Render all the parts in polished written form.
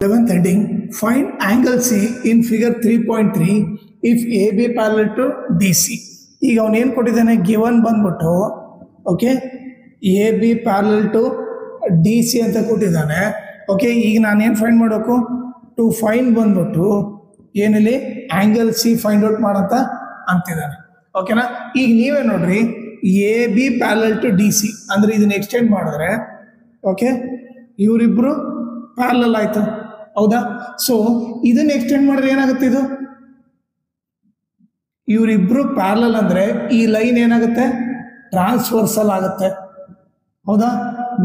11th heading, find angle C in figure 3.3 if AB parallel to DC. ಈಗ ಅವನು ಏನು ಕೊಟ್ಟಿದ್ದಾನೆ, ಗಿವನ್ ಬಂದ್ಬಿಟ್ಟು okay A B parallel to D C ಅಂತ ಕೊಟ್ಟಿದ್ದಾನೆ. ಓಕೆ, ಈಗ ನಾನೇನು ಫೈಂಡ್ ಮಾಡಬೇಕು, ಟು ಫೈಂಡ್ ಬಂದ್ಬಿಟ್ಟು ಏನಲ್ಲಿ ಆ್ಯಂಗಲ್ ಸಿ ಫೈಂಡ್ ಔಟ್ ಮಾಡಂತ ಅಂತಿದ್ದಾನೆ. ಓಕೆನಾ, ಈಗ ನೀವೇ ನೋಡ್ರಿ, A B parallel to D C ಅಂದರೆ ಇದನ್ನ ಎಕ್ಸ್ಟೆಂಡ್ ಮಾಡಿದ್ರೆ ಓಕೆ ಇವರಿಬ್ಬರು ಪ್ಯಾರಲಲ್ ಆಯಿತು, ಹೌದಾ? ಸೊ ಇದನ್ನ ಎಕ್ಸ್ಟೆಂಡ್ ಮಾಡಿದ್ರೆ ಏನಾಗುತ್ತೆ, ಇದು ಇವರಿಬ್ರು ಪ್ಯಾರಲಲ್ ಅಂದರೆ ಈ ಲೈನ್ ಏನಾಗುತ್ತೆ, ಟ್ರಾನ್ಸ್ವರ್ಸಲ್ ಆಗುತ್ತೆ, ಹೌದಾ?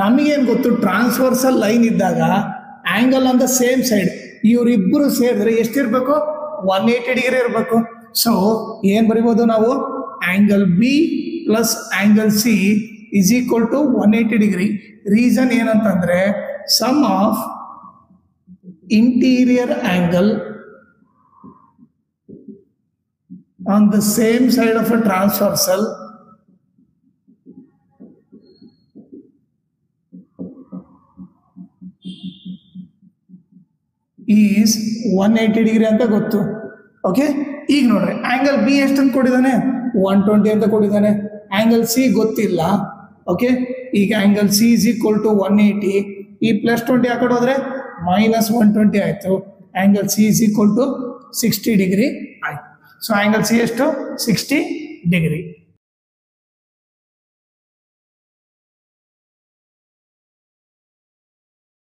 ನಮಗೇನು ಗೊತ್ತು, ಟ್ರಾನ್ಸ್ವರ್ಸಲ್ ಲೈನ್ ಇದ್ದಾಗ angle on the same side ಇವರಿಬ್ಬರು ಸೇರಿದ್ರೆ ಎಷ್ಟಿರಬೇಕು, 180 ಡಿಗ್ರಿ ಇರಬೇಕು. ಸೊ ಏನು ಬರಿಬೋದು ನಾವು, angle b plus angle C is equal to 180 degree. Reason ಏನಂತಂದರೆ sum of interior angle on the same side of a transversal is 180 degree ಅಂತ ಗೊತ್ತು. ಓಕೆ, ಈಗ ನೋಡ್ರಿ ಆ್ಯಂಗಲ್ ಬಿ ಎಷ್ಟಂತ ಕೊಟ್ಟಿದ್ದಾನೆ, 120 ಅಂತ ಕೊಟ್ಟಿದ್ದಾನೆ. ಆ್ಯಂಗಲ್ ಸಿ ಗೊತ್ತಿಲ್ಲ. ಓಕೆ, ಈಗ angle C is equal to 180, ಈ ಪ್ಲಸ್ 20 ಆ ಕಡೆ ಹೋದರೆ ಮೈನಸ್ 120 ಆಯಿತು. Angle C is equal to 60 degree ಆಯಿತು. ಸೊ ಆ್ಯಂಗಲ್ ಸಿ ಎಷ್ಟು, 60 ಡಿಗ್ರಿ.